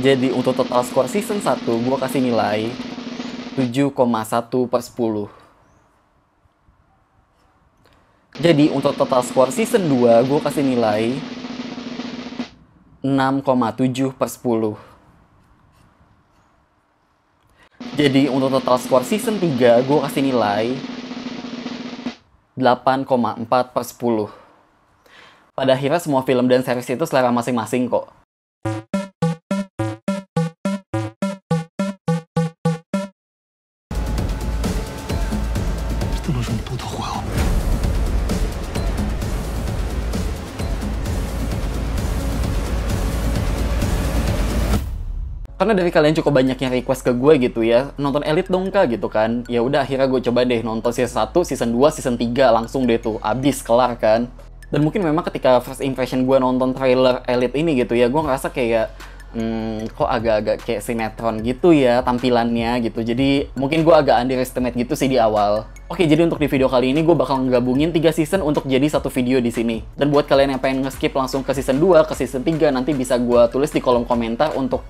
Jadi untuk total skor season 1 gue kasih nilai 7,1/10. Jadi untuk total skor season 2 gue kasih nilai 6,7/10. Jadi untuk total skor season 3 gue kasih nilai 8,4/10. Pada akhirnya semua film dan series itu selera masing-masing kok. Karena dari kalian cukup banyak yang request ke gue gitu ya, nonton Elite dong kak gitu kan. Ya udah akhirnya gue coba deh nonton season 1, season 2, season 3 langsung deh tuh, abis kelar kan. Dan mungkin memang ketika first impression gue nonton trailer Elite ini gitu ya, gue ngerasa kayak kok agak-agak kayak sinetron gitu ya tampilannya gitu. Jadi mungkin gue agak underestimate gitu sih di awal. Oke, jadi untuk di video kali ini gue bakal ngegabungin 3 season untuk jadi satu video di sini. Dan buat kalian yang pengen nge-skip langsung ke season 2, ke season 3, nanti bisa gue tulis di kolom komentar untuk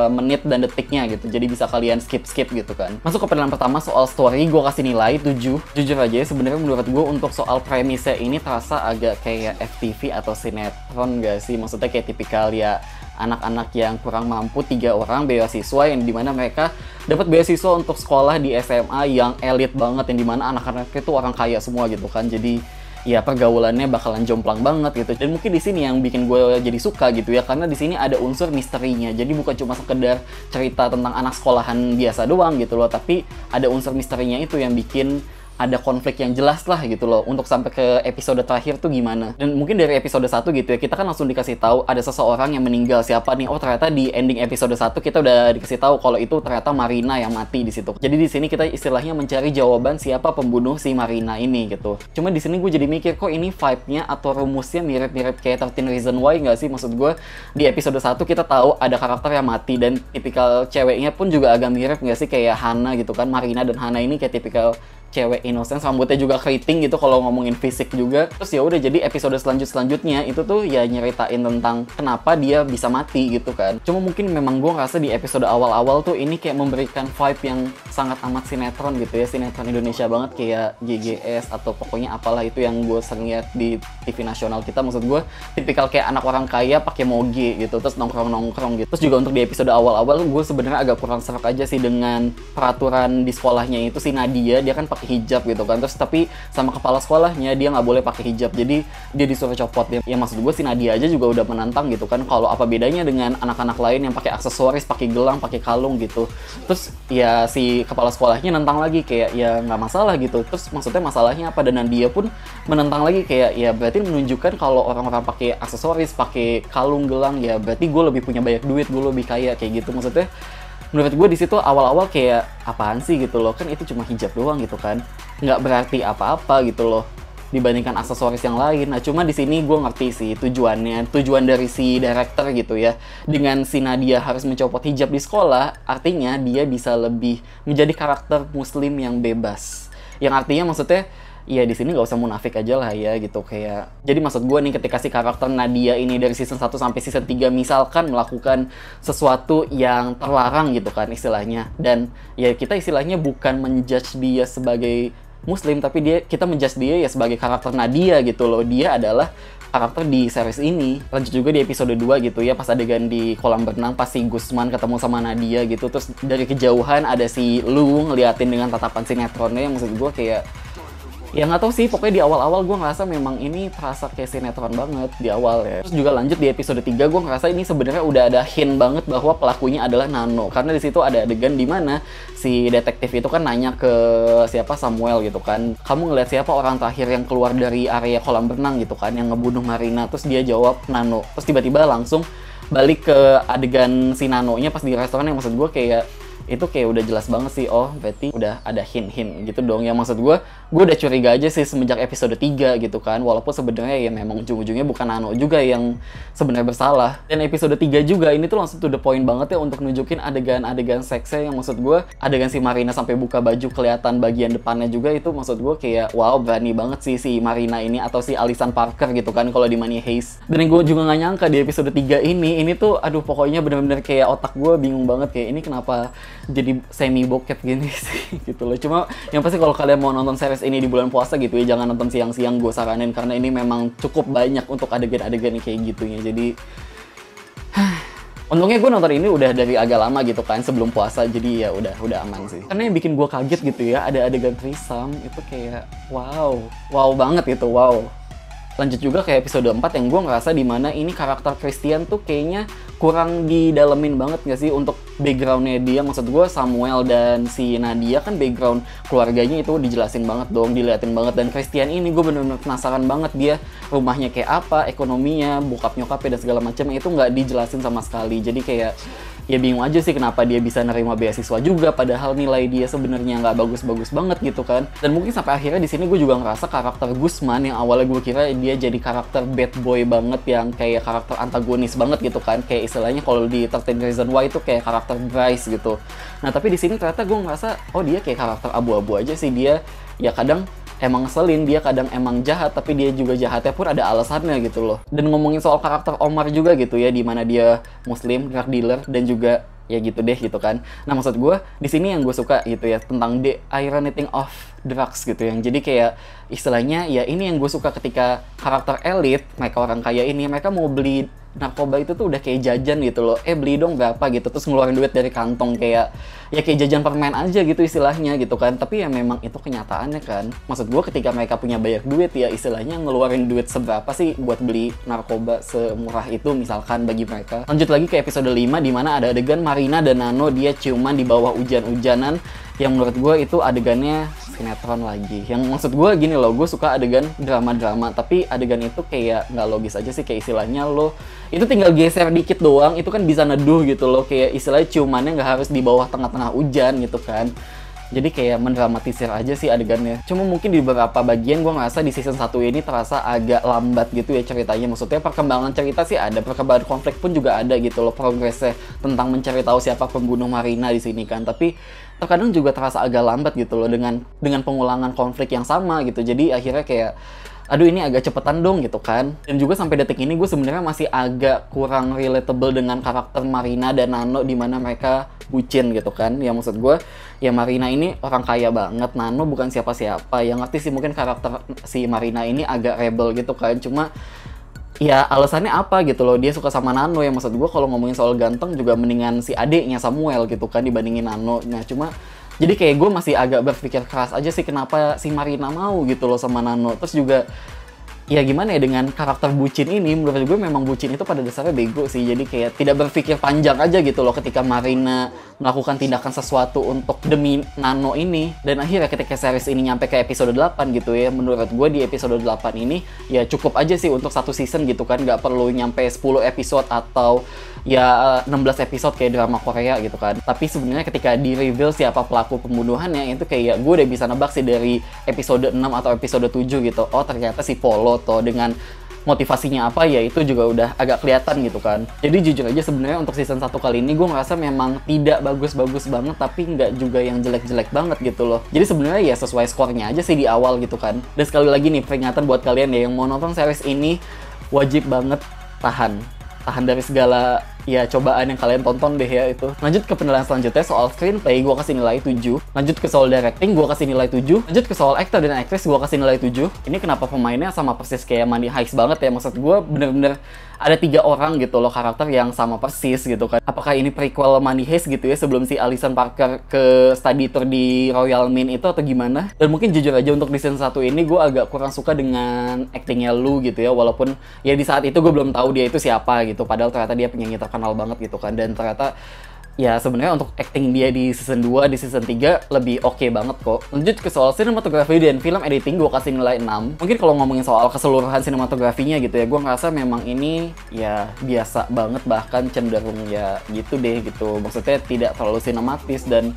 menit dan detiknya gitu. Jadi bisa kalian skip-skip gitu kan. Masuk ke pertanyaan pertama soal story, gue kasih nilai 7. Jujur aja sebenarnya menurut gue untuk soal premisnya ini terasa agak kayak FTV atau sinetron gak sih? Maksudnya kayak tipikal ya anak-anak yang kurang mampu, 3 orang beasiswa yang dimana mereka dapat beasiswa untuk sekolah di SMA yang elit banget, yang dimana anak-anak itu orang kaya semua gitu kan. Jadi ya pergaulannya bakalan jomplang banget gitu. Dan mungkin di sini yang bikin gue jadi suka gitu ya, karena di sini ada unsur misterinya. Jadi bukan cuma sekedar cerita tentang anak sekolahan biasa doang gitu loh, tapi ada unsur misterinya itu yang bikin ada konflik yang jelas lah gitu loh untuk sampai ke episode terakhir tuh gimana. Dan mungkin dari episode 1 gitu ya, kita kan langsung dikasih tahu ada seseorang yang meninggal. Siapa nih? Oh, ternyata di ending episode 1 kita udah dikasih tahu kalau itu ternyata Marina yang mati di situ. Jadi di sini kita istilahnya mencari jawaban siapa pembunuh si Marina ini gitu. Cuma di sini gue jadi mikir kok ini vibe-nya atau rumusnya mirip-mirip kayak 13 Reasons Why nggak sih? Maksud gue di episode 1 kita tahu ada karakter yang mati dan tipikal ceweknya pun juga agak mirip nggak sih kayak Hana gitu kan. Marina dan Hana ini kayak tipikal cewek innocent, rambutnya juga keriting gitu kalau ngomongin fisik juga. Terus ya udah jadi episode selanjutnya itu tuh ya nyeritain tentang kenapa dia bisa mati gitu kan. Cuma mungkin memang gue ngerasa di episode awal-awal tuh ini kayak memberikan vibe yang sangat amat sinetron gitu ya, sinetron Indonesia banget kayak GGS atau pokoknya apalah itu yang gue sering lihat di TV nasional kita. Maksud gue tipikal kayak anak orang kaya pakai moge gitu, terus nongkrong-nongkrong gitu. Terus juga untuk di episode awal-awal gue sebenarnya agak kurang serak aja sih dengan peraturan di sekolahnya itu. Si Nadia dia kan pakai hijab gitu kan, terus tapi sama kepala sekolahnya dia nggak boleh pakai hijab, jadi dia disuruh copot. Ya maksud gue si Nadia aja juga udah menantang gitu kan, kalau apa bedanya dengan anak-anak lain yang pakai aksesoris, pakai gelang, pakai kalung gitu. Terus ya si kepala sekolahnya nentang lagi kayak ya nggak masalah gitu. Terus maksudnya masalahnya apa? Dan Nadia pun menentang lagi kayak ya berarti menunjukkan kalau orang-orang pakai aksesoris, pakai kalung, gelang, ya berarti gue lebih punya banyak duit, gue lebih kaya kayak gitu. Maksudnya menurut gue di situ awal-awal kayak apaan sih gitu loh, kan itu cuma hijab doang gitu kan, nggak berarti apa-apa gitu loh dibandingkan aksesoris yang lain. Nah cuma di sini gue ngerti sih tujuan dari si director gitu ya, dengan si Nadia harus mencopot hijab di sekolah, artinya dia bisa lebih menjadi karakter muslim yang bebas, yang artinya maksudnya ya di sini nggak usah munafik aja lah ya gitu kayak. Jadi maksud gue nih ketika si karakter Nadia ini dari season 1 sampai season 3 misalkan melakukan sesuatu yang terlarang gitu kan istilahnya, dan ya kita istilahnya bukan menjudge dia sebagai muslim, tapi kita menjudge dia ya sebagai karakter Nadia gitu loh. Dia adalah karakter di series ini. Lanjut juga di episode 2 gitu ya, pas adegan di kolam berenang pas si Gusman ketemu sama Nadia gitu, terus dari kejauhan ada si Lu ngeliatin dengan tatapan sinetronnya yang maksud gue kayak ya nggak tahu sih, pokoknya di awal-awal gue ngerasa memang ini terasa kayak sinetron banget di awal ya. Terus juga lanjut di episode 3 gue ngerasa ini sebenarnya udah ada hint banget bahwa pelakunya adalah Nano, karena di situ ada adegan di mana si detektif itu kan nanya ke siapa, Samuel gitu kan, kamu ngeliat siapa orang terakhir yang keluar dari area kolam renang gitu kan yang ngebunuh Marina. Terus dia jawab Nano, terus tiba-tiba langsung balik ke adegan si Nanonya pas di restoran, yang maksud gue kayak itu kayak udah jelas banget sih, oh berarti udah ada hint-hint gitu dong. Yang maksud gue udah curiga aja sih semenjak episode 3 gitu kan, walaupun sebenarnya ya memang ujung-ujungnya bukan Nano juga yang sebenarnya bersalah. Dan episode 3 juga ini tuh langsung to the point banget ya untuk nunjukin adegan-adegan seksnya, yang maksud gue adegan si Marina sampai buka baju kelihatan bagian depannya juga, itu maksud gue kayak wow, berani banget sih si Marina ini atau si Alyson Parker gitu kan kalau di Money Heist. Dan yang gue juga gak nyangka di episode 3 ini tuh aduh pokoknya bener-bener kayak otak gue bingung banget, kayak ini kenapa jadi semi bokep gini sih gitu loh. Cuma yang pasti kalau kalian mau nonton series ini di bulan puasa gitu ya, jangan nonton siang-siang, gue saranin, karena ini memang cukup banyak untuk adegan-adegan kayak gitunya. Jadi untungnya gue nonton ini udah dari agak lama gitu kan, sebelum puasa, jadi ya udah aman sih. Karena yang bikin gue kaget gitu ya, ada adegan threesome itu kayak wow banget gitu, wow. Lanjut juga ke episode 4 yang gue ngerasa dimana ini karakter Christian tuh kayaknya kurang didalemin banget gak sih untuk backgroundnya dia. Maksud gue Samuel dan si Nadia kan background keluarganya itu dijelasin banget dong, diliatin banget. Dan Christian ini gue bener-bener penasaran banget, dia rumahnya kayak apa, ekonominya, bokap nyokapnya dan segala macam itu nggak dijelasin sama sekali. Jadi kayak ya bingung aja sih kenapa dia bisa nerima beasiswa juga padahal nilai dia sebenarnya nggak bagus-bagus banget gitu kan. Dan mungkin sampai akhirnya di sini gue juga ngerasa karakter Guzman yang awalnya gue kira dia jadi karakter bad boy banget, yang kayak karakter antagonis banget gitu kan, kayak istilahnya kalau di 13 Reasons Why itu kayak karakter Bryce gitu. Nah tapi di sini ternyata gue ngerasa oh dia kayak karakter abu-abu aja sih. Dia ya kadang emang ngeselin, dia kadang emang jahat, tapi dia juga jahatnya pun ada alasannya gitu loh. Dan ngomongin soal karakter Omar juga gitu ya, dimana dia muslim, drug dealer, dan juga ya gitu deh gitu kan. Nah maksud gue di sini yang gue suka gitu ya tentang the irony of drugs gitu, yang jadi kayak istilahnya ya ini yang gue suka ketika karakter elit, mereka orang kaya ini, mereka mau beli narkoba itu tuh udah kayak jajan gitu loh, beli dong berapa gitu, terus ngeluarin duit dari kantong kayak ya kayak jajan permen aja gitu istilahnya gitu kan. Tapi ya memang itu kenyataannya kan, maksud gue ketika mereka punya banyak duit ya istilahnya ngeluarin duit seberapa sih buat beli narkoba semurah itu misalkan bagi mereka. Lanjut lagi ke episode 5 dimana ada adegan Marina dan Nano dia ciuman di bawah hujan-hujanan, yang menurut gue itu adegannya sinetron lagi. Yang maksud gue gini loh, gue suka adegan drama-drama, tapi adegan itu kayak nggak logis aja sih, kayak istilahnya lo itu tinggal geser dikit doang, itu kan bisa neduh gitu loh, kayak istilahnya ciumannya nggak harus di bawah tengah-tengah hujan gitu kan. Jadi kayak mendramatisir aja sih adegannya. Cuma mungkin di beberapa bagian gue ngerasa di season 1 ini terasa agak lambat gitu ya ceritanya. Maksudnya perkembangan cerita sih ada, perkembangan konflik pun juga ada gitu loh, progresnya tentang mencari tahu siapa pembunuh Marina di sini kan. Tapi terkadang juga terasa agak lambat gitu loh dengan pengulangan konflik yang sama gitu. Jadi akhirnya kayak aduh ini agak cepetan dong gitu kan. Dan juga sampai detik ini gue sebenarnya masih agak kurang relatable dengan karakter Marina dan Nano di mana mereka bucin gitu kan. Ya maksud gue ya Marina ini orang kaya banget, Nano bukan siapa-siapa. Yang ngerti sih mungkin karakter si Marina ini agak rebel gitu kan. Cuma ya alasannya apa gitu loh, dia suka sama Nano. Ya maksud gue kalau ngomongin soal ganteng juga mendingan si adeknya Samuel gitu kan dibandingin Nano. Nah cuma jadi kayak gue masih agak berpikir keras aja sih kenapa si Marina mau gitu loh sama Nano. Terus juga ya gimana ya dengan karakter bucin ini, menurut gue memang bucin itu pada dasarnya bego sih. Jadi kayak tidak berpikir panjang aja gitu loh ketika Marina melakukan tindakan sesuatu untuk demi Nano ini. Dan akhirnya ketika series ini nyampe ke episode 8 gitu ya, menurut gue di episode 8 ini ya cukup aja sih untuk satu season gitu kan. Gak perlu nyampe 10 episode atau ya 16 episode kayak drama Korea gitu kan. Tapi sebenarnya ketika di reveal siapa pelaku pembunuhannya, itu kayak gue udah bisa nebak sih dari episode 6 atau episode 7 gitu. Oh ternyata si Polo toh, dengan motivasinya apa ya itu juga udah agak kelihatan gitu kan. Jadi jujur aja sebenarnya untuk season 1 kali ini gue ngerasa memang tidak bagus-bagus banget, tapi nggak juga yang jelek-jelek banget gitu loh. Jadi sebenarnya ya sesuai skornya aja sih di awal gitu kan. Dan sekali lagi nih peringatan buat kalian ya yang mau nonton series ini, wajib banget tahan dari segala ya cobaan yang kalian tonton deh ya itu. Lanjut ke penilaian selanjutnya, soal screenplay gue kasih nilai 7. Lanjut ke soal directing gue kasih nilai 7. Lanjut ke soal aktor dan aktris gue kasih nilai 7. Ini kenapa pemainnya sama persis kayak Money Heist banget ya, maksud gue bener-bener ada 3 orang gitu loh karakter yang sama persis gitu kan. Apakah ini prequel Money Heist gitu ya sebelum si Alyson Parker ke study tour di Royal Mint itu atau gimana. Dan mungkin jujur aja untuk di season 1 ini gue agak kurang suka dengan actingnya Lu gitu ya, walaupun ya di saat itu gue belum tahu dia itu siapa gitu, padahal ternyata dia penyanyi terkenal banget gitu kan. Dan ternyata ya sebenarnya untuk acting dia di season 2, di season 3 lebih oke banget kok. Lanjut ke soal sinematografi dan film editing, gue kasih nilai 6. Mungkin kalau ngomongin soal keseluruhan sinematografinya gitu ya, gue ngerasa memang ini ya biasa banget, bahkan cenderung ya gitu deh gitu. Maksudnya tidak terlalu sinematis dan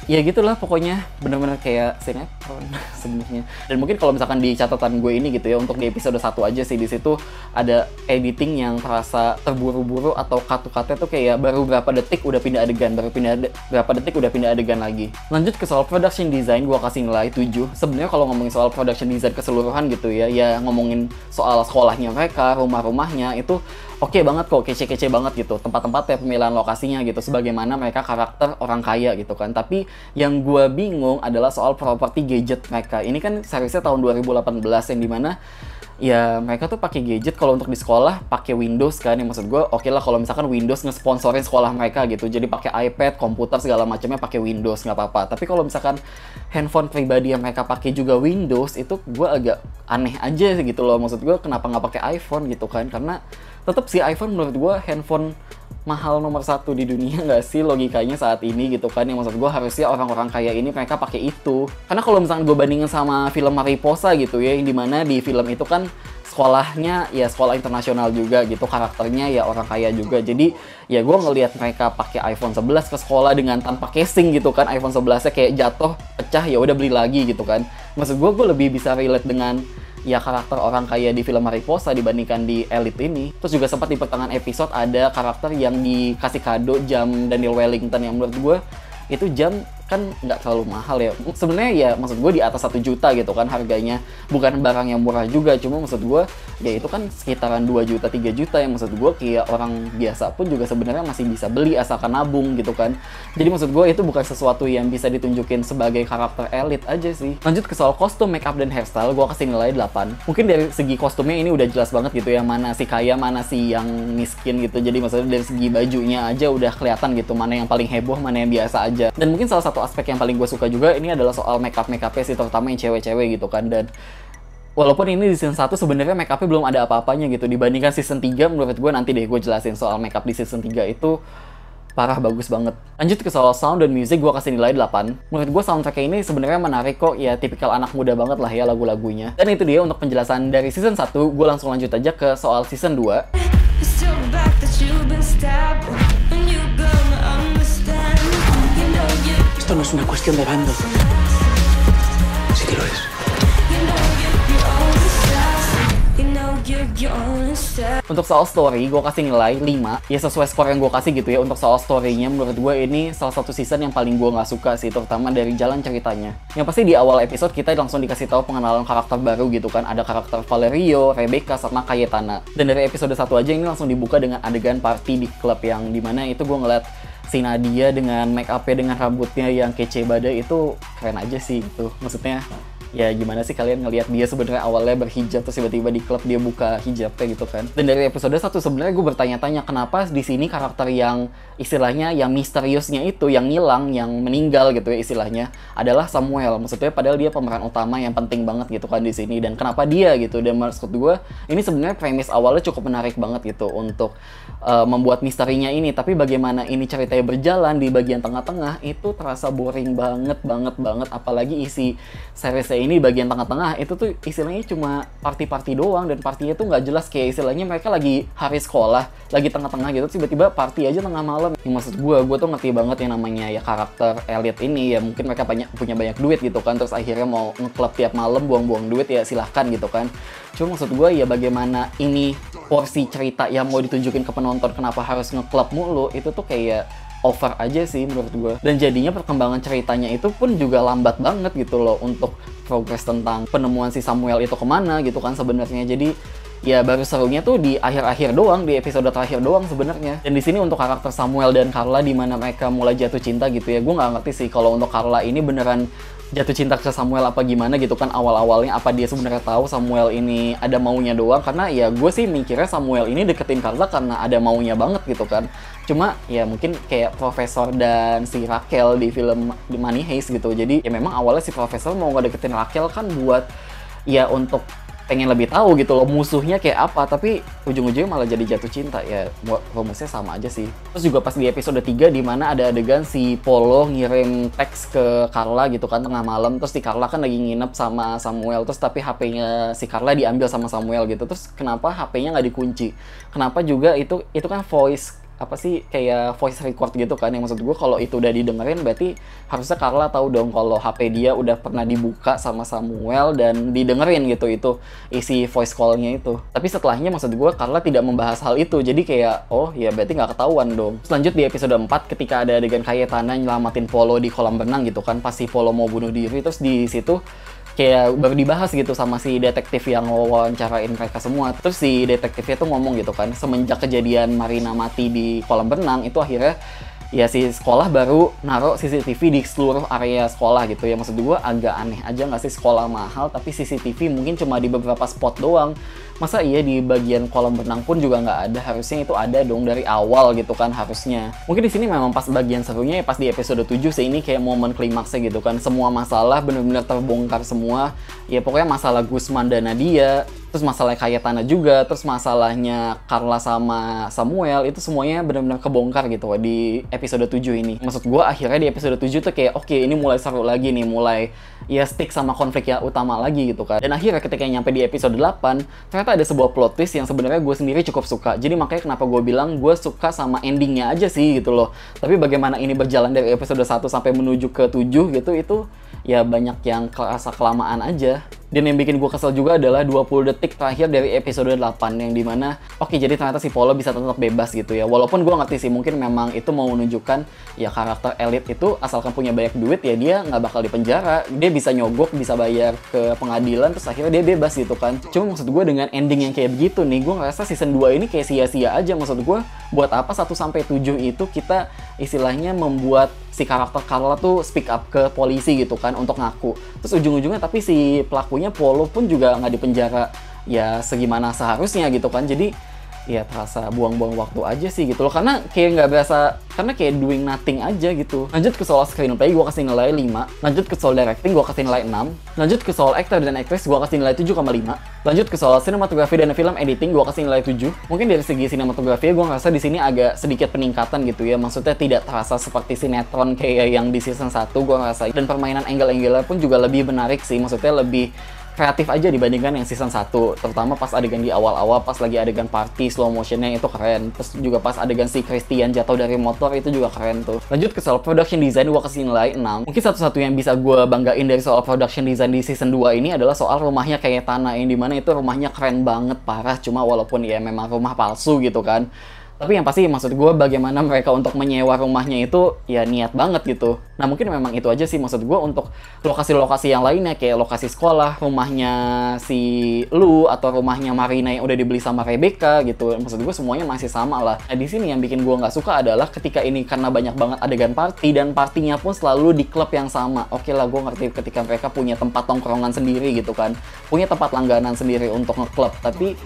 ya gitulah pokoknya, bener-bener kayak sinetron sebenarnya. Dan mungkin kalau misalkan di catatan gue ini gitu ya, untuk di episode 1 aja sih, di situ ada editing yang terasa terburu-buru atau cut-cutnya tuh kayak baru berapa detik udah pindah adegan, berapa detik udah pindah adegan lagi. Lanjut ke soal production design, gue kasih nilai 7. Sebenarnya kalau ngomongin soal production design keseluruhan gitu ya, ya ngomongin soal sekolahnya mereka, rumah-rumahnya itu oke banget kok, kece-kece banget gitu. Tempat-tempatnya, pemilihan lokasinya gitu, sebagaimana mereka karakter orang kaya gitu kan. Tapi yang gue bingung adalah soal properti gadget mereka. Ini kan seriesnya tahun 2018 yang dimana ya mereka tuh pakai gadget kalau untuk di sekolah pakai Windows kan. Yang maksud gue oke lah kalau misalkan Windows ngesponsorin sekolah mereka gitu. Jadi pakai iPad, komputer segala macamnya pakai Windows, nggak apa-apa. Tapi kalau misalkan handphone pribadi yang mereka pakai juga Windows, itu gue agak aneh aja gitu loh. Maksud gue kenapa nggak pakai iPhone gitu kan? Karena tetap sih iPhone menurut gue handphone mahal nomor 1 di dunia nggak sih logikanya saat ini gitu kan. Yang maksud gue harusnya orang-orang kaya ini mereka pakai itu. Karena kalau misalnya gue bandingin sama film Mariposa gitu ya, yang dimana di film itu kan sekolahnya ya sekolah internasional juga gitu, karakternya ya orang kaya juga. Jadi ya gue ngelihat mereka pakai iPhone 11 ke sekolah dengan tanpa casing gitu kan, iPhone 11-nya kayak jatuh, pecah, ya udah beli lagi gitu kan. Maksud gue lebih bisa relate dengan ya karakter orang kaya di film Mariposa dibandingkan di Elite ini. Terus juga sempat di pertengahan episode ada karakter yang dikasih kado jam Daniel Wellington, yang menurut gue itu jam kan nggak terlalu mahal ya. Sebenarnya ya maksud gue di atas 1 juta gitu kan harganya. Bukan barang yang murah juga, cuma maksud gue ya itu kan sekitaran 2 juta, 3 juta, yang maksud gue kayak orang biasa pun juga sebenarnya masih bisa beli asalkan nabung gitu kan. Jadi maksud gue itu bukan sesuatu yang bisa ditunjukin sebagai karakter elit aja sih. Lanjut ke soal kostum, make up, dan hairstyle, gue kasih nilai 8. Mungkin dari segi kostumnya ini udah jelas banget gitu ya, mana si kaya, mana si yang miskin gitu. Jadi maksudnya dari segi bajunya aja udah kelihatan gitu, mana yang paling heboh, mana yang biasa aja. Dan mungkin salah satu aspek yang paling gue suka juga ini adalah soal make-up-nya sih, terutama yang cewek-cewek gitu kan. Dan walaupun ini di season 1 sebenarnya make-upnya belum ada apa-apanya gitu, dibandingkan season 3 menurut gue, nanti deh gue jelasin soal make-up di season 3 itu parah, bagus banget. Lanjut ke soal sound dan music, gue kasih nilai 8. Menurut gue soundtracknya ini sebenarnya menarik kok, ya tipikal anak muda banget lah ya lagu-lagunya. Dan itu dia untuk penjelasan dari season 1, gue langsung lanjut aja ke soal season 2. Esto no es una cuestión de bando. Sí que lo es. Untuk soal story, gue kasih nilai 5. Ya sesuai skor yang gue kasih gitu ya. Untuk soal story-nya, menurut gue ini salah satu season yang paling gue nggak suka sih, terutama dari jalan ceritanya. Yang pasti di awal episode kita langsung dikasih tahu pengenalan karakter baru gitu kan. Ada karakter Valerio, Rebecca, sama Cayetana. Dan dari episode 1 aja ini langsung dibuka dengan adegan party di klub, yang dimana itu gue ngeliat si Nadia dengan make up-nya, dengan rambutnya yang kece badai, itu keren aja sih gitu. Maksudnya ya gimana sih kalian ngelihat dia sebenarnya awalnya berhijab terus tiba-tiba di klub dia buka hijabnya gitu kan. Dan dari episode 1 sebenarnya gue bertanya-tanya kenapa di sini karakter yang istilahnya yang misteriusnya itu, yang hilang, yang meninggal gitu ya istilahnya, adalah Samuel. Maksudnya padahal dia pemeran utama yang penting banget gitu kan di sini, dan kenapa dia gitu. Dan maksud gue ini sebenarnya premis awalnya cukup menarik banget gitu untuk membuat misterinya ini, tapi bagaimana ini ceritanya berjalan di bagian tengah-tengah itu terasa boring banget, apalagi isi seriesnya ini bagian tengah-tengah itu tuh istilahnya cuma party-party doang, dan partinya tuh nggak jelas, kayak istilahnya mereka lagi hari sekolah, lagi tengah-tengah gitu, tiba-tiba party aja tengah malam. Yang maksud gue tuh ngerti banget yang namanya ya karakter Elliot ini, ya mungkin mereka punya banyak duit gitu kan, terus akhirnya mau ngeklub tiap malam buang-buang duit, ya silahkan gitu kan. Cuma maksud gue ya bagaimana ini porsi cerita yang mau ditunjukin ke penonton, kenapa harus ngeklub mulu, itu tuh kayak over aja sih menurut gue. Dan jadinya perkembangan ceritanya itu pun juga lambat banget gitu loh untuk progres tentang penemuan si Samuel itu kemana gitu kan sebenarnya. Jadi ya baru serunya tuh di akhir-akhir doang, di episode terakhir doang sebenarnya. Dan di sini untuk karakter Samuel dan Carla di mana mereka mulai jatuh cinta gitu ya, gue nggak ngerti sih kalau untuk Carla ini beneran jatuh cinta ke Samuel apa gimana gitu kan awal-awalnya, apa dia sebenarnya tahu Samuel ini ada maunya doang. Karena ya gue sih mikirnya Samuel ini deketin Carla karena ada maunya banget gitu kan. Cuma ya mungkin kayak Profesor dan si Raquel di film The Money Heist gitu. Jadi ya memang awalnya si Profesor mau ngedeketin Raquel kan buat ya untuk pengen lebih tahu gitu loh musuhnya kayak apa, tapi ujung-ujungnya malah jadi jatuh cinta. Ya rumusnya sama aja sih. Terus juga pas di episode 3 di mana ada adegan si Polo ngirim teks ke Carla gitu kan tengah malam, terus si Carla kan lagi nginep sama Samuel, terus tapi HP-nya si Carla diambil sama Samuel gitu. Terus kenapa HP-nya nggak dikunci? Kenapa juga itu kan voice apa sih, kayak voice record gitu kan, yang maksud gue kalau itu udah didengerin berarti harusnya Carla tahu dong kalau HP dia udah pernah dibuka sama Samuel dan didengerin gitu itu isi voice call-nya itu. Tapi setelahnya maksud gue Carla tidak membahas hal itu, jadi kayak oh ya berarti nggak ketahuan dong. Terus lanjut di episode 4 ketika ada adegan Cayetana nyelamatin Polo di kolam renang gitu kan, pas si Polo mau bunuh diri, terus di situ kayak baru dibahas gitu sama si detektif yang wawancarain mereka semua. Terus si detektifnya tuh ngomong gitu kan, semenjak kejadian Marina mati di kolam renang itu akhirnya ya si sekolah baru naruh CCTV di seluruh area sekolah gitu ya. Maksud gue agak aneh aja nggak sih, sekolah mahal tapi CCTV mungkin cuma di beberapa spot doang. Masa iya di bagian kolam renang pun juga nggak ada? Harusnya itu ada dong dari awal gitu kan harusnya. Mungkin di sini memang pas bagian serunya ya pas di episode 7 sih, ini kayak momen klimaksnya gitu kan. Semua masalah benar-benar terbongkar semua. Ya pokoknya masalah Gusman dan Nadia, terus masalah Cayetana juga, terus masalahnya Carla sama Samuel, itu semuanya benar-benar kebongkar gitu di episode 7 ini. Maksud gue akhirnya di episode 7 tuh kayak oke, ini mulai seru lagi nih, mulai ya stick sama konflik yang utama lagi gitu kan. Dan akhirnya ketika nyampe di episode 8, ternyata ada sebuah plot twist yang sebenarnya gue sendiri cukup suka. Jadi makanya kenapa gue bilang gue suka sama endingnya aja sih gitu loh. Tapi bagaimana ini berjalan dari episode 1 sampai menuju ke 7 gitu, itu ya banyak yang kerasa kelamaan aja. Dan yang bikin gue kesel juga adalah 20 detik terakhir dari episode 8 yang dimana oke, jadi ternyata si Polo bisa tetap bebas gitu ya. Walaupun gue ngerti sih mungkin memang itu mau menunjukkan ya karakter elit itu asalkan punya banyak duit ya dia nggak bakal dipenjara, dia bisa nyogok, bisa bayar ke pengadilan, terus akhirnya dia bebas gitu kan. Cuma maksud gue dengan ending yang kayak begitu nih, gue ngerasa season 2 ini kayak sia-sia aja. Maksud gue buat apa 1-7 itu kita istilahnya membuat si karakter Carla tuh speak up ke polisi gitu kan untuk ngaku, terus ujung-ujungnya tapi si pelakunya Polo pun juga nggak dipenjara ya segimana seharusnya gitu kan. Jadi ya terasa buang-buang waktu aja sih gitu loh, karena kayak nggak berasa, karena kayak doing nothing aja gitu. Lanjut ke soal screenplay, gue kasih nilai 5. Lanjut ke soal directing, gue kasih nilai 6. Lanjut ke soal actor dan actress, gue kasih nilai 7,5. Lanjut ke soal sinematografi dan film editing, gue kasih nilai 7. Mungkin dari segi sinematografi, gue ngerasa di sini agak sedikit peningkatan gitu ya. Maksudnya tidak terasa seperti sinetron kayak yang di season 1 gue ngerasa. Dan permainan angle-angle pun juga lebih menarik sih, maksudnya lebih kreatif aja dibandingkan yang season 1, terutama pas adegan di awal-awal, pas lagi adegan party slow motionnya itu keren. Terus juga pas adegan si Christian jatuh dari motor itu juga keren tuh. Lanjut ke soal production design, gue kasih nilai 6. Mungkin satu-satu yang bisa gue banggain dari soal production design di season 2 ini adalah soal rumahnya Cayetana, yang dimana itu rumahnya keren banget parah. Cuma walaupun ya memang rumah palsu gitu kan, tapi yang pasti maksud gue bagaimana mereka untuk menyewa rumahnya itu ya niat banget gitu. Nah mungkin memang itu aja sih maksud gue untuk lokasi-lokasi yang lainnya, kayak lokasi sekolah, rumahnya si Lu atau rumahnya Marina yang udah dibeli sama Rebecca gitu. Maksud gue semuanya masih sama lah. Nah di sini yang bikin gue nggak suka adalah ketika ini karena banyak banget adegan party dan partinya pun selalu di klub yang sama. Oke lah, gue ngerti ketika mereka punya tempat tongkrongan sendiri gitu kan, punya tempat langganan sendiri untuk ngeklub, tapi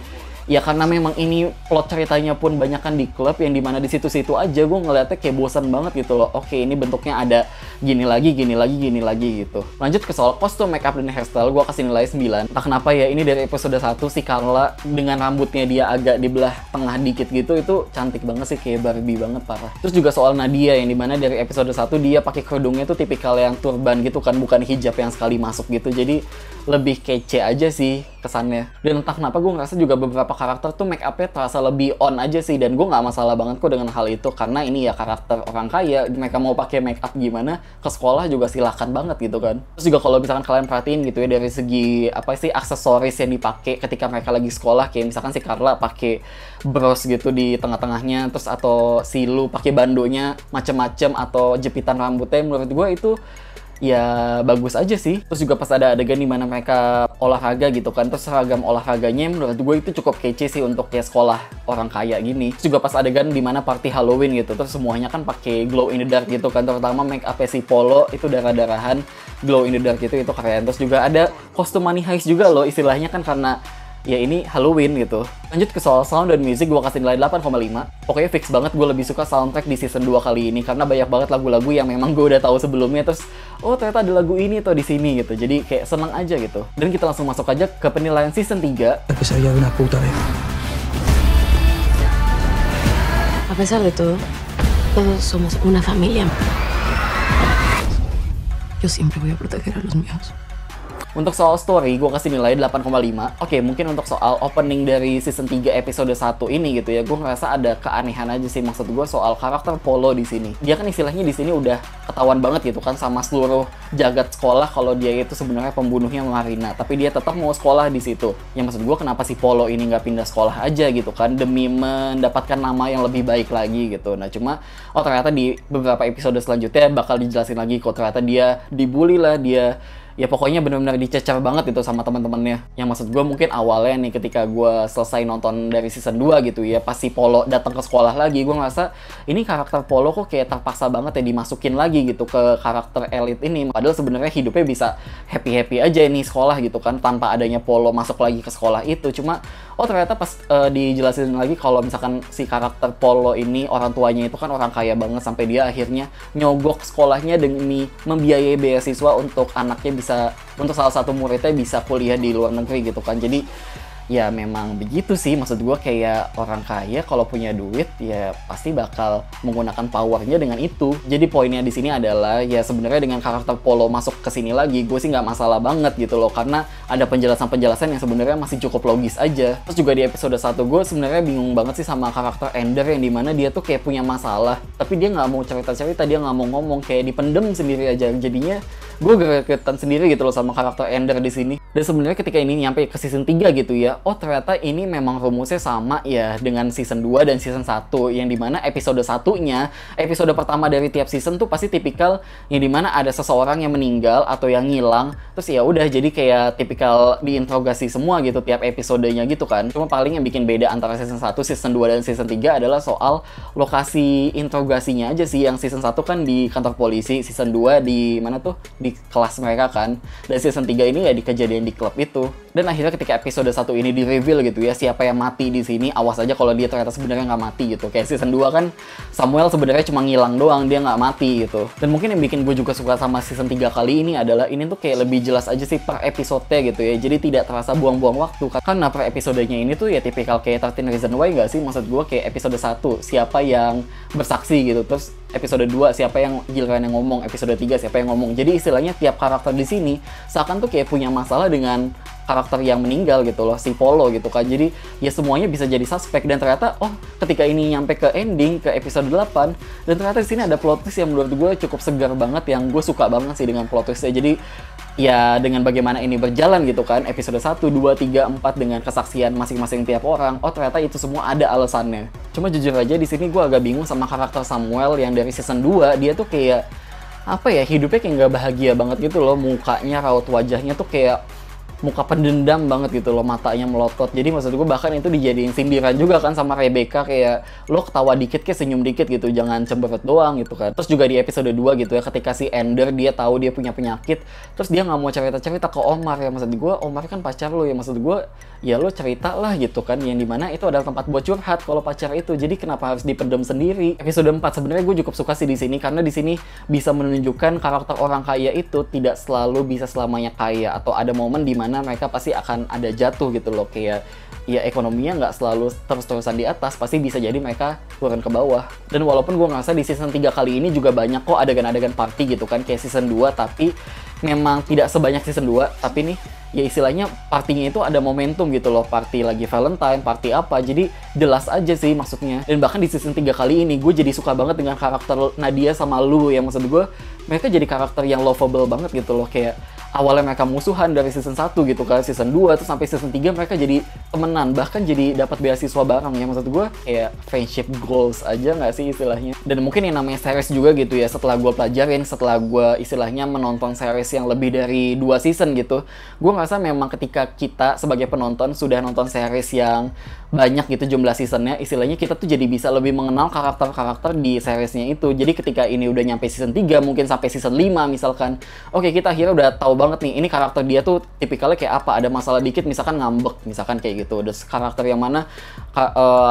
ya karena memang ini plot ceritanya pun banyak kan di klub, yang dimana di situ-situ aja gue ngeliatnya kayak bosan banget gitu loh. Oke, ini bentuknya ada gini lagi gitu. Lanjut ke soal kostum, makeup, dan hairstyle, gue kasih nilai 9. Entah kenapa ya, ini dari episode 1 si Carla dengan rambutnya dia agak dibelah tengah dikit gitu, itu cantik banget sih, kayak Barbie banget parah. Terus juga soal Nadia yang dimana dari episode 1 dia pakai kerudungnya tuh tipikal yang turban gitu kan, bukan hijab yang sekali masuk gitu. Jadi lebih kece aja sih kesannya. Dan entah kenapa gue ngerasa juga beberapa karakter tuh make up-nya terasa lebih on aja sih, dan gue nggak masalah banget kok dengan hal itu, karena ini ya karakter orang kaya, mereka mau pakai make up gimana ke sekolah juga silahkan banget gitu kan. Terus juga kalau misalkan kalian perhatiin gitu ya, dari segi apa sih aksesoris yang dipakai ketika mereka lagi sekolah, kayak misalkan si Carla pakai bros gitu di tengah-tengahnya, terus atau si Lu pakai bandonya macem-macem atau jepitan rambutnya, menurut gue itu ya bagus aja sih. Terus juga pas ada adegan dimana mereka olahraga gitu kan, terus seragam olahraganya menurut gue itu cukup kece sih untuk kayak sekolah orang kaya gini. Terus juga pas adegan dimana party Halloween gitu, terus semuanya kan pakai glow in the dark gitu kan, terutama make up si Polo itu darah-darahan glow in the dark itu keren. Terus juga ada kostum Money Heist juga loh istilahnya kan, karena ya ini Halloween gitu. Lanjut ke soal sound dan music, gue kasih nilai 8,5. Pokoknya fix banget gue lebih suka soundtrack di season 2 kali ini karena banyak banget lagu-lagu yang memang gue udah tahu sebelumnya, terus oh ternyata ada lagu ini tuh di sini gitu. Jadi kayak seneng aja gitu. Dan kita langsung masuk aja ke penilaian season 3. La pesadilla de una puta vez. A pesar de todo, todos somos una familia. Yo siempre voy a proteger a los míos. Untuk soal story, gue kasih nilai 8,5. Oke, mungkin untuk soal opening dari season 3 episode 1 ini gitu ya, gue ngerasa ada keanehan aja sih. Maksud gue soal karakter Polo di sini. Dia kan istilahnya di sini udah ketahuan banget gitu kan sama seluruh jagat sekolah kalau dia itu sebenarnya pembunuhnya Marina. Tapi dia tetap mau sekolah di situ. Yang maksud gue kenapa si Polo ini nggak pindah sekolah aja gitu kan, demi mendapatkan nama yang lebih baik lagi gitu. Nah cuma, oh ternyata di beberapa episode selanjutnya bakal dijelasin lagi kok ternyata dia dibully lah, dia ya pokoknya benar-benar dicecer banget itu sama teman-temannya. Yang maksud gue mungkin awalnya nih ketika gue selesai nonton dari season 2 gitu ya, pas si Polo datang ke sekolah lagi, gue ngerasa ini karakter Polo kok kayak terpaksa banget ya dimasukin lagi gitu ke karakter elit ini. Padahal sebenarnya hidupnya bisa happy-happy aja nih sekolah gitu kan, tanpa adanya Polo masuk lagi ke sekolah itu. Cuma oh ternyata pas dijelasin lagi kalau misalkan si karakter Polo ini orang tuanya itu kan orang kaya banget sampai dia akhirnya nyogok sekolahnya demi membiayai beasiswa untuk anaknya bisa, untuk salah satu muridnya bisa kuliah di luar negeri gitu kan. Jadi ya memang begitu sih, maksud gue kayak orang kaya kalau punya duit ya pasti bakal menggunakan powernya dengan itu. Jadi poinnya di sini adalah ya sebenarnya dengan karakter Polo masuk ke sini lagi, gue sih nggak masalah banget gitu loh, karena ada penjelasan-penjelasan yang sebenarnya masih cukup logis aja. Terus juga di episode 1 gue sebenarnya bingung banget sih sama karakter Ender yang dimana dia tuh kayak punya masalah, tapi dia nggak mau cerita-cerita, dia nggak mau ngomong, kayak dipendem sendiri aja. Jadinya gue gregetan sendiri gitu loh sama karakter Ender di sini. Dan sebenarnya ketika ini nyampe ke season 3 gitu ya, oh ternyata ini memang rumusnya sama ya dengan season 2 dan season 1, yang dimana episode satunya, episode pertama dari tiap season tuh pasti tipikal yang dimana ada seseorang yang meninggal atau yang ngilang, terus ya udah jadi kayak tipikal diinterogasi semua gitu tiap episodenya gitu kan. Cuma paling yang bikin beda antara season 1, season 2 dan season 3 adalah soal lokasi interogasinya aja sih. Yang season 1 kan di kantor polisi, season 2 di mana tuh, di kelas mereka kan, dan season 3 ini ya di kejadian di klub itu. Dan akhirnya ketika episode 1 ini di reveal gitu ya siapa yang mati di sini, awas aja kalau dia ternyata sebenarnya nggak mati gitu. Kayak season 2 kan Samuel sebenarnya cuma ngilang doang, dia nggak mati gitu. Dan mungkin yang bikin gue juga suka sama season 3 kali ini adalah ini tuh kayak lebih jelas aja sih per episode-nya gitu ya. Jadi tidak terasa buang-buang waktu karena per episodenya ini tuh ya tipikal kayak 13 Reasons Why nggak sih? Maksud gue kayak episode 1 siapa yang bersaksi gitu, terus episode 2 siapa yang giliran yang ngomong, episode 3 siapa yang ngomong. Jadi istilahnya tiap karakter di sini seakan tuh kayak punya masalah dengan karakter yang meninggal gitu loh, si Polo gitu kan. Jadi ya semuanya bisa jadi suspek. Dan ternyata oh ketika ini nyampe ke ending, ke episode 8, dan ternyata di sini ada plot twist yang menurut gue cukup segar banget, yang gue suka banget sih dengan plot twistnya. Jadi ya dengan bagaimana ini berjalan gitu kan, episode 1, 2, 3, 4 dengan kesaksian masing-masing tiap orang, oh ternyata itu semua ada alasannya. Cuma jujur aja di sini gue agak bingung sama karakter Samuel yang dari season 2, dia tuh kayak apa ya, hidupnya kayak nggak bahagia banget gitu loh, mukanya, raut wajahnya tuh kayak muka pendendam banget gitu loh, matanya melotot. Jadi maksud gue bahkan itu dijadiin sindiran juga kan sama Rebecca, kayak lo ketawa dikit kayak senyum dikit gitu, jangan cemberut doang gitu kan. Terus juga di episode 2 gitu ya, ketika si Ender dia tahu dia punya penyakit, terus dia nggak mau cerita-cerita ke Omar ya. Maksud gue Omar kan pacar lo ya, maksud gue ya lo cerita lah gitu kan, yang dimana itu adalah tempat buat curhat kalau pacar itu. Jadi kenapa harus dipendam sendiri? Episode 4 sebenarnya gue cukup suka sih di sini, karena di sini bisa menunjukkan karakter orang kaya itu tidak selalu bisa selamanya kaya, atau ada momen dimana mereka pasti akan ada jatuh gitu loh, kayak ya ekonominya nggak selalu terus-terusan di atas, pasti bisa jadi mereka turun ke bawah. Dan walaupun gue ngerasa di season 3 kali ini juga banyak kok adegan-adegan party gitu kan, kayak season 2, tapi memang tidak sebanyak season 2, tapi nih ya istilahnya partinya itu ada momentum gitu loh, party lagi Valentine, party apa, jadi jelas aja sih maksudnya. Dan bahkan di season 3 kali ini gue jadi suka banget dengan karakter Nadia sama Lu, yang maksud gue mereka jadi karakter yang lovable banget gitu loh. Kayak awalnya mereka musuhan dari season 1 gitu kan, season 2 terus sampai season 3 mereka jadi temenan, bahkan jadi dapat beasiswa bareng ya. Maksud gue kayak friendship goals aja nggak sih istilahnya. Dan mungkin yang namanya series juga gitu ya, setelah gue pelajarin, setelah gue istilahnya menonton series yang lebih dari 2 season gitu, gue ngerasa memang ketika kita sebagai penonton sudah nonton series yang banyak gitu jumlah seasonnya, istilahnya kita tuh jadi bisa lebih mengenal karakter-karakter di seriesnya itu. Jadi ketika ini udah nyampe season 3, mungkin sampai season 5 misalkan, oke kita akhirnya udah tahu banget nih, ini karakter dia tuh tipikalnya kayak apa, ada masalah dikit misalkan ngambek, misalkan kayak gitu. Ada karakter yang mana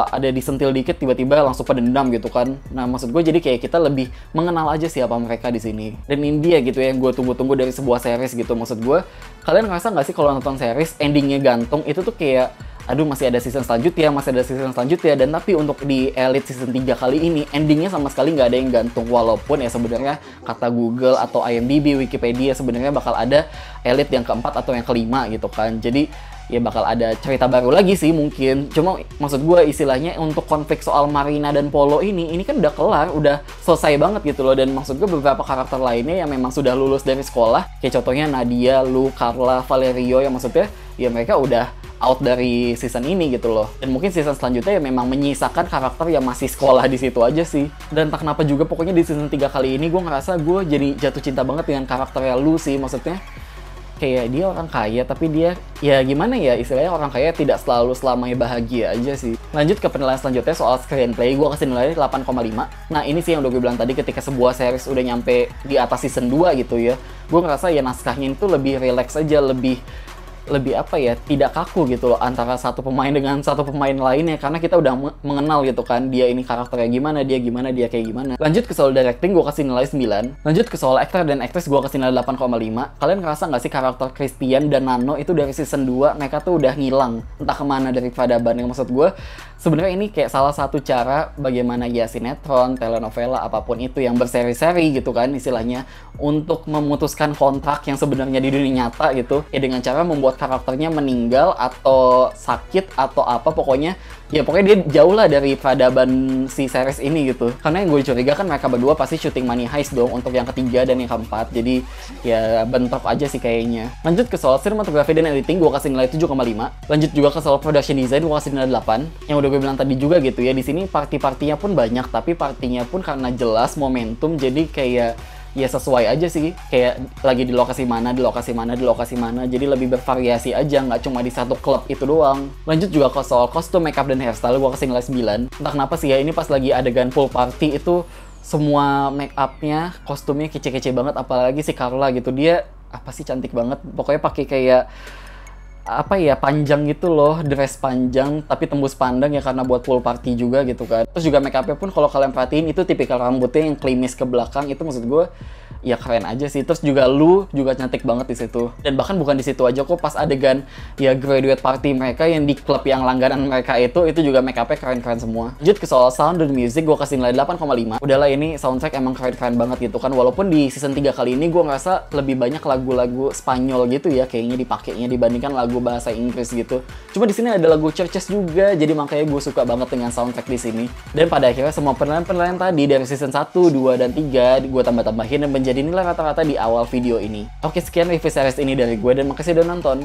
ada disentil dikit tiba-tiba langsung pendendam gitu kan. Nah maksud gue jadi kayak kita lebih mengenal aja siapa mereka di sini. Dan ini dia gitu ya yang gue tunggu-tunggu dari sebuah series gitu. Maksud gue, kalian ngerasa nggak sih kalau nonton series endingnya gantung itu tuh kayak aduh masih ada season selanjutnya, dan tapi untuk di Elite season 3 kali ini endingnya sama sekali nggak ada yang gantung, walaupun ya sebenarnya kata Google atau IMDb, Wikipedia sebenarnya bakal ada Elite yang keempat atau yang kelima gitu kan. Jadi ya bakal ada cerita baru lagi sih mungkin. Cuma maksud gue istilahnya untuk konflik soal Marina dan Polo ini kan udah kelar, udah selesai banget gitu loh. Dan maksud gue beberapa karakter lainnya yang memang sudah lulus dari sekolah, kayak contohnya Nadia, Lu, Carla, Valerio, yang maksudnya ya mereka udah out dari season ini gitu loh. Dan mungkin season selanjutnya ya memang menyisakan karakter yang masih sekolah di situ aja sih. Dan entah kenapa juga pokoknya di season 3 kali ini gue ngerasa gue jadi jatuh cinta banget dengan karakternya Lu sih. Maksudnya kayak dia orang kaya tapi dia ya gimana ya, istilahnya orang kaya tidak selalu selamanya bahagia aja sih. Lanjut ke penilaian selanjutnya soal screenplay, gue kasih nilai 8,5. Nah ini sih yang udah gue bilang tadi, ketika sebuah series udah nyampe di atas season 2 gitu ya, gue ngerasa ya naskahnya itu lebih relax aja, lebih apa ya, tidak kaku gitu loh antara satu pemain dengan satu pemain lainnya, karena kita udah mengenal gitu kan, dia ini karakternya gimana, dia kayak gimana. Lanjut ke soal directing, gue kasih nilai 9. Lanjut ke soal aktor dan aktris, gue kasih nilai 8,5. Kalian ngerasa nggak sih karakter Christian dan Nano itu dari season 2 mereka tuh udah ngilang entah kemana dari peradaban? Yang maksud gue sebenarnya ini kayak salah satu cara bagaimana ya sinetron, telenovela, apapun itu yang berseri-seri gitu kan istilahnya, untuk memutuskan kontrak yang sebenarnya di dunia nyata gitu ya, dengan cara membuat karakternya meninggal atau sakit atau apa, pokoknya dia jauh lah dari peradaban si series ini gitu. Karena yang gue curiga kan mereka berdua pasti syuting Money Heist dong untuk yang ketiga dan yang keempat, jadi ya bentrok aja sih kayaknya. Lanjut ke soal cinematography dan editing, gue kasih nilai 7,5. Lanjut juga ke soal production design, gue kasih nilai 8. Yang udah gue bilang tadi juga gitu ya, di sini party-partinya pun banyak, tapi partinya pun karena jelas momentum, jadi kayak ya sesuai aja sih, kayak lagi di lokasi mana, jadi lebih bervariasi aja, nggak cuma di satu klub itu doang. Lanjut juga ke soal kostum, makeup, dan hairstyle, gue kasih nilai 9. Entah kenapa sih ya, ini pas lagi adegan pool party itu semua make upnya, kostumnya kece-kece banget, apalagi si Carla gitu, dia apa sih cantik banget, pokoknya pakai kayak apa ya, panjang gitu loh, dress panjang tapi tembus pandang ya karena buat pool party juga gitu kan. Terus juga make upnya pun kalau kalian perhatiin itu tipikal rambutnya yang klimis ke belakang, itu maksud gue ya keren aja sih. Terus juga Lu juga cantik banget di situ. Dan bahkan bukan di situ aja kok, pas adegan ya graduate party mereka yang di klub yang langganan mereka itu juga make upnya keren-keren semua. Lanjut ke soal sound dan music, gue kasih nilai 8,5. Udahlah, ini soundtrack emang keren-keren banget gitu kan, walaupun di season 3 kali ini gue ngerasa lebih banyak lagu-lagu Spanyol gitu ya kayaknya dipakainya dibandingkan lagu bahasa Inggris gitu. Cuma di sini ada lagu Churches juga, jadi makanya gue suka banget dengan soundtrack di sini. Dan pada akhirnya semua penilaian tadi dari season 1, 2, dan 3 gue tambah-tambahin dan menjadi nilai rata-rata di awal video ini. Oke, sekian review series ini dari gue dan makasih udah nonton.